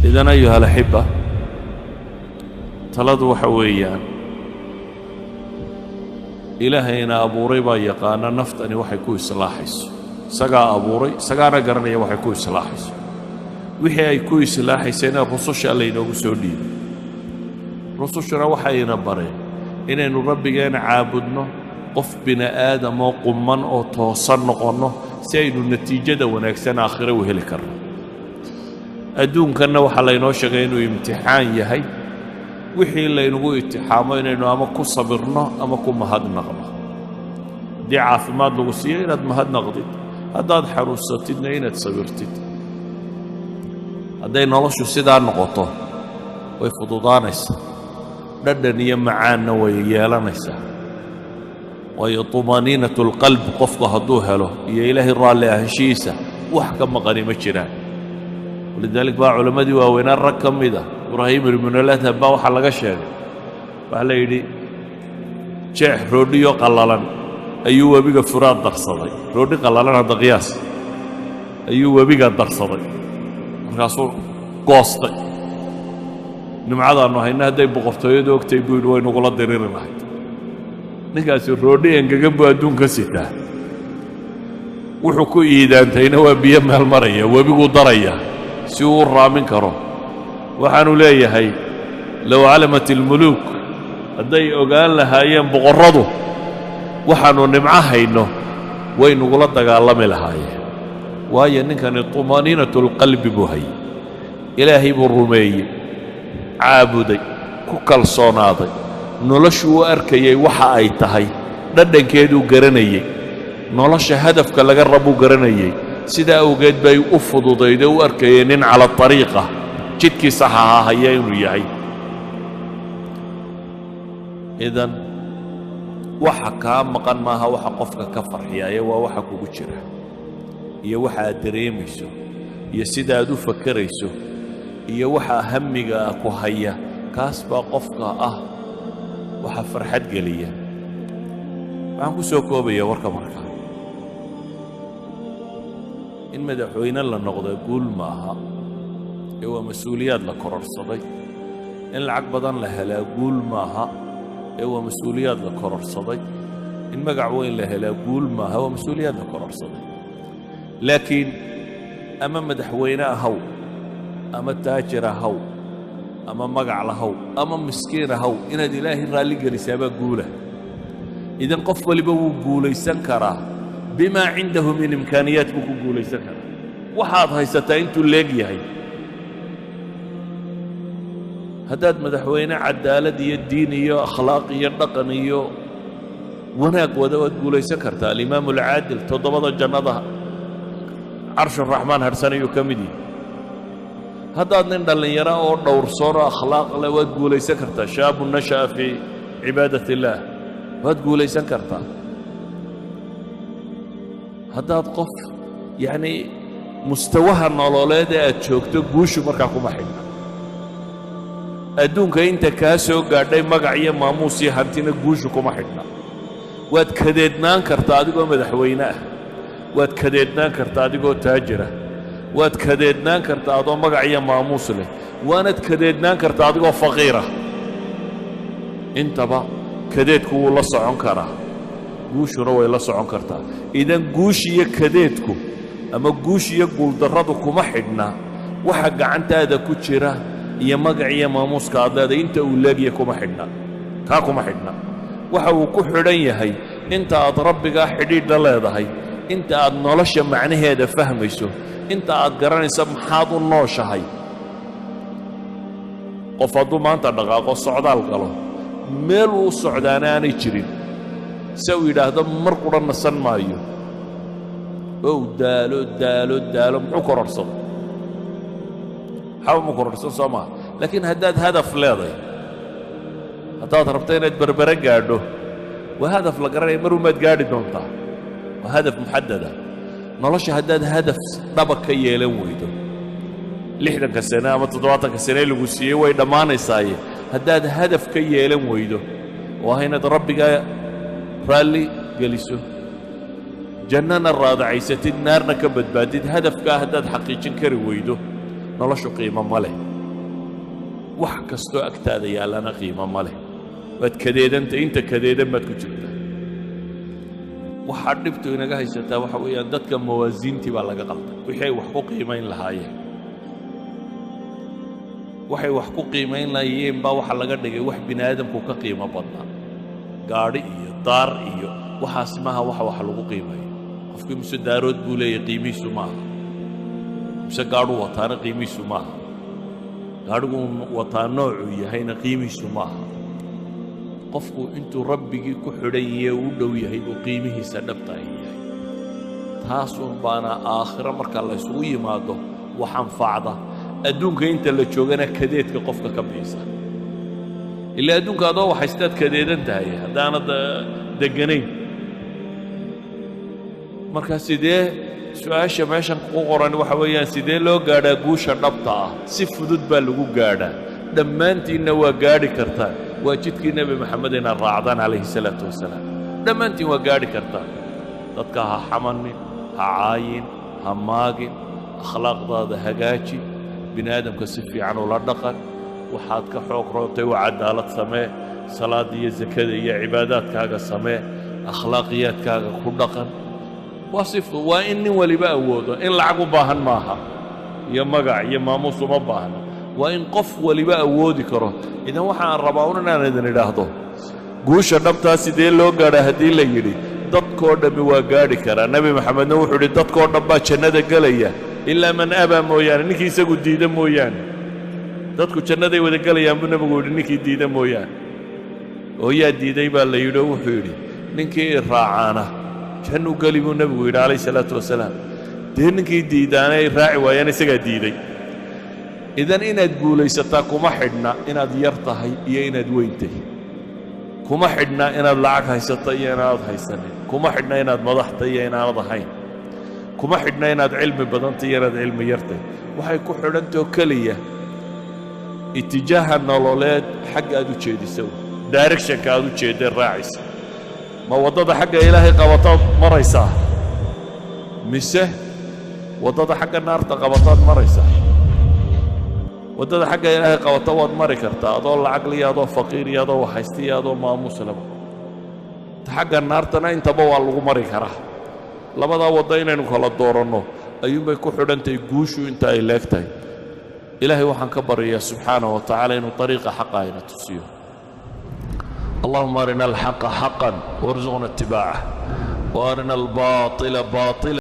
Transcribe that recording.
إذن أيها الأحبة taladu waxa weeyaan ilaahayna abuuray baa yaqaana naftani waxay ku islaaxayso isagaa abuuray isagaana garanaya waxay ku islaaxayso wixii ay ku islaaxaysayna rususha alla inoogu soo dhiibay rusushuna waxayna bareen inaynu rabbigeena caabudno qof bini aadam oo qumman oo toosan noqonno si aynu natiijada wanaagsan aakhiro u heli karno adduunkanna waxaa laynoo sheegay inuu imtixaan yahay wixii laynagu itixaamo inaynu ama ku sabirno ama ku mahadnaqno haddii caafimaad lagu siiyo inaad mahadnaqdid haddaad xanuunsatidna inaad sabirtid hadday noloshu sidaa noqoto way fududaanaysaa dhadhan iyo macaanna way yeelanaysaa waayo طumaaniinatu اlqalb qofku hadduu helo iyo ilaahay raalli ahaanshihiisa wax ka maqani ma jiraan walidaalika baa culammadii waaweynaa rag ka mida ibraahim ibnu ladhab baa waxaa laga sheegay waxaa la yidhi jeex roodhiyo qallalan ayuu webiga furaad darsaday roodhi qallalan hadda qiyaas ayuu webiga darsaday markaasuu goostay nimcadaannu hayna hadday boqortooyadu ogtay buu yidhi waynugula diriri lahayd ninkaasi roodhi engegan buu adduunka sitaa wuxuu ku iidaantayna waa biyo meel maraya webiguu daraya si uu u raamin karo waxaanu leeyahay low calamat ilmuluuk hadday ogaan lahaayeen boqorradu waxaannu nimco hayno way nugula dagaalami lahaayeen waayo ninkani طumaaniinatu اlqalbi buu hayay ilaahay buu rumeeyey caabuday ku kalsoonaaday noloshuu u arkayay waxa ay tahay dhadhankeeduu garanayey nolosha hadafka laga rabuu garanayey sidaa awgeed bay u fududaydo u arkayeen nin cala ariiqa jidkii saxaha haya inuu yahay idan waxa kaa maqan maaha waxa qofka ka farxiyaya waa waxa kugu jira iyo waxa aad dareemayso iyo sida aad u fakarayso iyo waxa hamiga ku haya kaas baa qofka ah waxa farxad geliya waxaan ku soo koobaya warka markaa in madaxweyne la noqdo guul maaha ee waa mas-uuliyaad la kororsaday in lacag badan la helaa guul maaha ee waa mas-uuliyaad la kororsaday in magac weyn la helaa guul maaha waa mas-uuliyaad la kororsaday laakiin ama madaxweyne ahaw ama taajir ahaw ama magac lahaw ama miskiin ahaw inaad ilaahay raalli gelisaabaa guula idan qof waliba wuu guulaysan karaa bimaa cindahu min imkaaniyaat buu ku guulaysan karaa waxaad haysataa intuu leeg yahay haddaad madaxweyne cadaalad iyo diin iyo akhlaaq iyo dhaqan iyo wanaag wada waad guulaysan kartaa alimaamu alcaadil toddobada jannada carsh araxmaan harsan ayuu ka mid yahay haddaad nin dhallinyaro oo dhowrsoon oo akhlaaq leh waad guulaysan kartaa shaabu nasha'a fii cibaadat illaah waad guulaysan kartaa haddaad qof yacnii mustawaha nololeed ee aad joogto guushu markaa kuma xidhna adduunka inta kaa soo gaadhay magac iyo maamuus iyo hantina guushu kuma xidhna waad kadeednaan kartaa adigoo madaxweyne ah waad kadeednaan kartaa adigoo taajirah waad kadeednaan kartaa adoo magac iyo maamuus leh waanaad kadeednaan kartaa adigoo faqiirah intaba kadeedku wuu la socon karaa guushuna way la socon kartaa idan guush iyo kadeedku ama guush iyo guuldarradu kuma xidhna waxa gacantaada ku jira iyo magac iyo maamuuska aad leedahay inta uu leegya kuma xidhna kaa kuma xidhna waxa uu ku xidhan yahay inta aad rabbigaa xidhiidha leedahay inta aad nolosha macnaheeda fahmayso inta aad garanaysa maxaad u nooshahay qof hadduu maanta dhaqaaqo socdaal galo meel uu socdaana aanay jirin se uu yidhaahdo mar qudha nasan maayo ow daalo daalo daalo muxuu kororsado xaba mu kororsan soo maha laakiin haddaad hadaf leedahay haddaad rabto inaad berbere gaadho waa hadaf la garanaya mar umaad gaadhi doontaa waa hadaf muxadada nolosha haddaad hadaf dhaba ka yeelan weydo 60 sano ama 70 sano lagu siiyey way dhammaanaysaaye haddaad hadaf ka yeelan weydo waa inaad rabbiga raalli geliso jannana raadacaysatid naarna ka badbaadid hadafkaa haddaad xaqiijin kari weydo noloshu qiimo ma leh wax kastoo agtaada yaallana qiimo ma leh waad kadeedanta inta kadeedan baad ku jirtaa waxaa dhibtu inaga haysataa waxa weeyaan dadka mawaasiintii baa laga qalday wixii ay wax ku qiimayn lahaayeen waxay wax ku qiimayn lahaayeen baa waxa laga dhigay wax bini aadamku ka qiimo badnaa gaadhi iyo daar iyo waxaas maaha wax lagu qiimeeyo qofkii mise daarood buu leeyahay qiimihiisu maaha mise gaadhuu wataana qiimihiisu maaha gaadhigu wataa noocuu yahayna qiimihiisu maaha qofku intuu rabbigii ku xidhan yahay u dhow yahay buu qiimihiisa dhabta yahay taasuun baana aakhiro marka la isugu yimaado wax anfacda adduunka inta la joogana kadeedka qofka ka bixisa ilaa adduunka adoo waxaystaad kadeedan tahay haddaanad deganayn marka sidee su-aasha meeshan ku qoran waxa weeyaan sidee loo gaadhaa guusha dhabta ah si fudud baa lagu gaadhaa dhammaantiinna waa gaadhi kartaan waa jidkii nebi maxamed inaad raacdaan calayhi salaatu wasalaam dhammaantiin waa gaadhi kartaan dadka ha xamanin ha caayin ha maagin akhlaaqdaada hagaaji bini aadamka si fiican ula dhaqan waxaad ka xoog roontay waa cadaalad samee salaada iyo zakada iyo cibaadaadkaaga samee akhlaaqiyaadkaaga ku dhaqan waa in nin waliba awoodo in lacag u baahan maaha iyo magac iyo maamuus uma baahna waa in qof waliba awoodi karo idan waxaan rabaa inaan idin idhaahdo guusha dhabtaa sidee loo gaadhaa haddii la yidhi dadkoo dhammi waa gaadhi karaa nebi maxamedna wuxuu yidhi dadkoo dhan baa jannada gelaya ilaa man abaa mooyaane ninkii isagu diida mooyaane dadku jannaday wada gelayaan buu nebigu yidhi ninkii diida mooyaane oo yaa diiday baa la yidhi oo wuxuu yidhi ninkii i raacaana jannuu geli buu nebigu yidhi calayhi salaatu wasalaam dee ninkii diidaana ay raaci waayaan isagaa diiday idan inaad guulaysataa kuma xidhna inaad yar tahay iyo inaad weyn tahay kuma xidhna inaad lacag haysato iyo inaanad haysanin kuma xidhna inaad madax tahay iyo inaanad ahayn kuma xidhna inaad cilmi badan tahay iyo inaad cilmi yar tahay waxay ku xidhantao keliya itijaaha nololeed xagga aad u jeedisa directionka aad u jeedday raacaysa ma waddada xagga ilaahay qabataad maraysaa mise waddada xagga naarta qabataad maraysaa waddada xagga ilaahay qabata waad mari kartaa adoo lacag liya adoo faqiir iyo adoo waxhaysta iyo adoo maamuus laba ta xagga naartana intaba waa lagu mari karaa labadaa wadda inaynu kala dooranno ayuunbay ku xidhantahay guushu inta ay leeg tahay ilaahay waxaan ka baryayaa subxaanahu wa tacaala inuu طariiqa xaqa ayna tusiyo اللهم أرنا الحق حقا وارزقنا اتباعه وأرنا الباطل باطلا